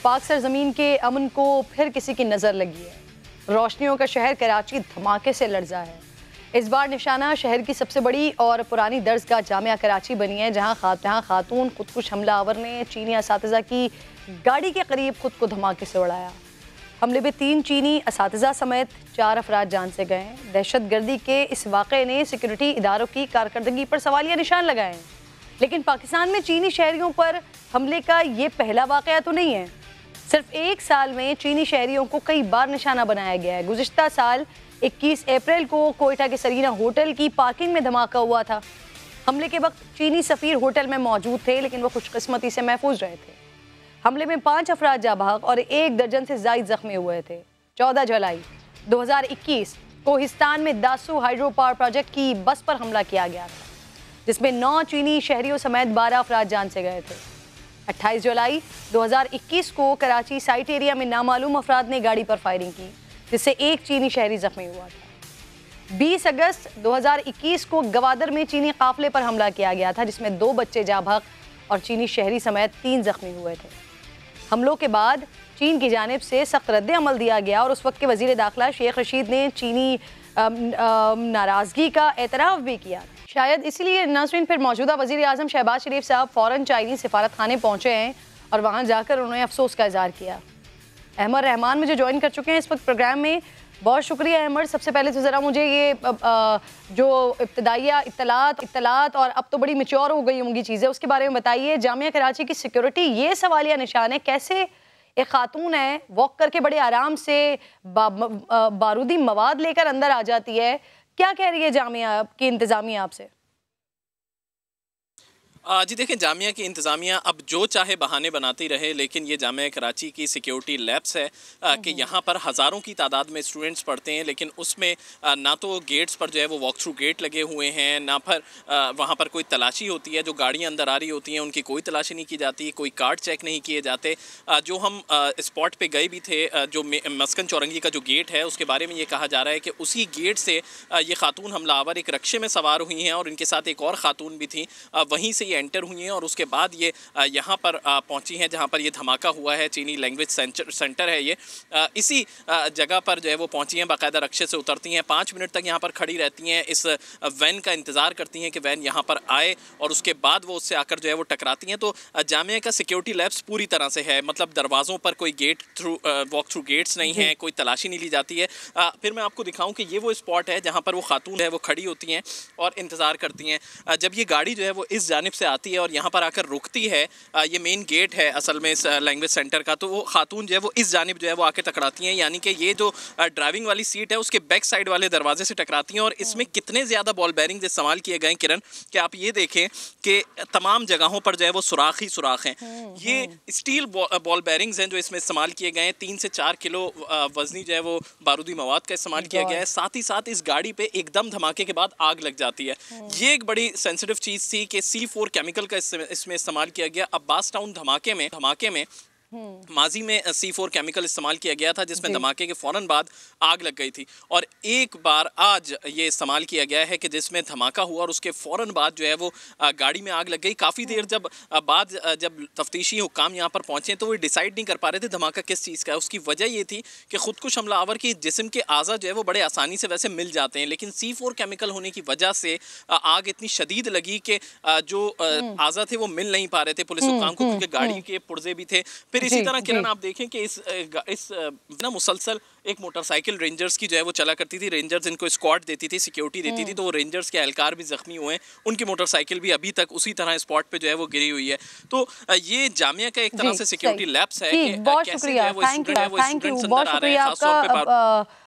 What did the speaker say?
पाक सरजमीन के अमन को फिर किसी की नज़र लगी है। रोशनियों का शहर कराची धमाके से लर्जा है। इस बार निशाना शहर की सबसे बड़ी और पुरानी दर्सगाह जामिया कराची बनी है, जहाँ खातून खुदकुश हमलावर ने चीनी असातिज़ा की गाड़ी के करीब खुद को धमाके से उड़ाया। हमले में 3 चीनी असातिज़ा समेत 4 अफराद जान से गए। दहशत गर्दी के इस वाक़े ने सिक्योरिटी इदारों की कारकर्दगी पर सवालिया निशान लगाए हैं। लेकिन पाकिस्तान में चीनी शहरियों पर हमले का ये पहला वाक़या तो नहीं है। सिर्फ एक साल में चीनी शहरियों को कई बार निशाना बनाया गया है। गुज़िश्ता साल 21 अप्रैल को कोयटा के सरीना होटल की पार्किंग में धमाका हुआ था। हमले के वक्त चीनी सफ़ीर होटल में मौजूद थे, लेकिन वो खुशकिस्मती से महफूज रहे थे। हमले में 5 अफराद जाँ बहक और 1 दर्जन से ज़ायद ज़ख्मी हुए थे। 14 जुलाई 2021 कोहिस्तान में दासू हाइड्रो पावर प्रोजेक्ट की बस पर हमला किया गया था, जिसमें 9 चीनी शहरियों समेत 12 अफराद जान से गए थे। 28 जुलाई 2021 को कराची साइट एरिया में नामालूम अफराद ने गाड़ी पर फायरिंग की, जिससे 1 चीनी शहरी जख्मी हुआ था। 20 अगस्त 2021 को गवादर में चीनी काफिले पर हमला किया गया था, जिसमें 2 बच्चे जाँ बहक और चीनी शहरी समेत 3 जख्मी हुए थे। हमलों के बाद चीन की जानिब से सख्त रद्द अमल दिया गया और उस वक्त के वज़ीर दाखिला शेख रशीद ने चीनी नाराज़गी का एतराफ़ भी किया। शायद इसीलिए नाज़रीन फिर मौजूदा वज़ीर आज़म शहबाज शरीफ साहब फ़ौरन चाइनीज़ सिफारत खाने पहुँचे हैं और वहाँ जाकर उन्होंने अफसोस का इज़हार किया। अहमद रहमान मुझे ज्वाइन कर चुके हैं इस वक्त प्रोग्राम में। बहुत शुक्रिया अहमद। सबसे पहले तो ज़रा मुझे ये जो इब्तदाइया इत्तलात और अब तो बड़ी मैच्योर हो गई होंगी चीज़ें, उसके बारे में बताइए। जामिया कराची की सिक्योरिटी ये सवालिया निशान है, कैसे एक खातून है वॉक करके बड़े आराम से बारूदी मवाद लेकर अंदर आ जाती है। क्या कह रही है जामिया की इंतज़ामिया आपसे? जी देखिए, जामिया की इंतज़ामिया अब जो चाहे बहाने बनाती रहे, लेकिन ये जामिया कराची की सिक्योरिटी लैब्स है कि यहाँ पर हज़ारों की तादाद में स्टूडेंट्स पढ़ते हैं, लेकिन उसमें ना तो गेट्स पर जो है वो वॉक थ्रू गेट लगे हुए हैं, ना पर वहाँ पर कोई तलाशी होती है। जो गाड़ियाँ अंदर आ रही होती हैं उनकी कोई तलाशी नहीं की जाती, कोई कार्ड चेक नहीं किए जाते। जो हम स्पॉट पे गए भी थे, जो मस्कन चौरंगी का जो गेट है उसके बारे में ये कहा जा रहा है कि उसी गेट से ये खातून हमलावर एक रक्शे में सवार हुई हैं और इनके साथ एक और ख़ातून भी थी, वहीं से एंटर हुई हैं और उसके बाद ये यहाँ पर पहुँची हैं जहाँ पर ये धमाका हुआ है। चीनी लैंग्वेज सेंटर है ये, इसी जगह पर जो है वो पहुँची हैं। बाकायदा रक्शे से उतरती हैं, 5 मिनट तक यहाँ पर खड़ी रहती हैं, इस वैन का इंतज़ार करती हैं कि वैन यहाँ पर आए और उसके बाद वो उससे आकर जो है वो टकराती हैं। तो जामिया का सिक्योरिटी लैब्स पूरी तरह से है, मतलब दरवाज़ों पर कोई गेट वॉक थ्रू गेट्स नहीं है, कोई तलाशी नहीं ली जाती है। फिर मैं आपको दिखाऊँ कि ये वो स्पॉट है जहाँ पर वो खातून है वो खड़ी होती हैं और इंतज़ार करती हैं। जब ये गाड़ी जो है वो इस जानिब से आती है और यहाँ पर आकर रुकती है, ये मेन गेट है असल में इस लैंग्वेज सेंटर का, तो वो खातून जो है वो इस जानिब जो है वो आके टकराती हैं, यानी कि ये जो ड्राइविंग वाली सीट है उसके बैक साइड वाले दरवाजे से टकराती हैं। और इसमें कितने ज़्यादा बॉल बेरिंग्स इस्तेमाल किए गए किरण, कि आप ये देखें कि तमाम जगहों पर जो है वो सुराख ही सुराख हैं। ये स्टील बॉल बेरिंग्स हैं जो इसमें इस्तेमाल किए गए हैं। 3 से 4 किलो वजनी जो है वो बारूदी मवाद का इस्तेमाल किया गया है। साथ ही साथ इस गाड़ी पे एकदम धमाके के बाद आग लग जाती है। ये एक बड़ी सेंसिटिव चीज़ थी कि C4 केमिकल का इसमें इस्तेमाल किया गया। अब्बास टाउन धमाके में माजी में C4 केमिकल इस्तेमाल किया गया था, जिसमें धमाके के फ़ौरन बाद आग लग गई थी। और एक बार आज ये इस्तेमाल किया गया है कि जिसमें धमाका हुआ और उसके फ़ौरन बाद जो है वो गाड़ी में आग लग गई। काफ़ी देर जब तफ्तीशी हुक्काम यहाँ पर पहुँचे तो वो डिसाइड नहीं कर पा रहे थे धमाका किस चीज़ का है। उसकी वजह ये थी कि खुदकुश हमलावर की जिस्म के आज़ा जो है वो बड़े आसानी से वैसे मिल जाते हैं, लेकिन C4 केमिकल होने की वजह से आग इतनी शदीद लगी कि जो आज़ा थे वो मिल नहीं पा रहे थे पुलिस हुक्काम को, क्योंकि गाड़ी के पुर्जे भी थे। फिर इसी तरह किरण आप देखें कि इस ना मुसलसल एक मोटरसाइकिल रेंजर्स की जो है वो चला करती थी। रेंजर्स इनको स्क्वाड देती थी, सिक्योरिटी देती थी, तो वो रेंजर्स के एहलकार भी जख्मी हुए हैं। उनकी मोटरसाइकिल भी अभी तक उसी तरह स्पॉट पे जो है वो गिरी हुई है। तो ये जामिया का एक तरह से सिक्योरिटी लैब्स है कि बहुत शुक्रिया, थैंक यू, बहुत शुक्रिया आपका।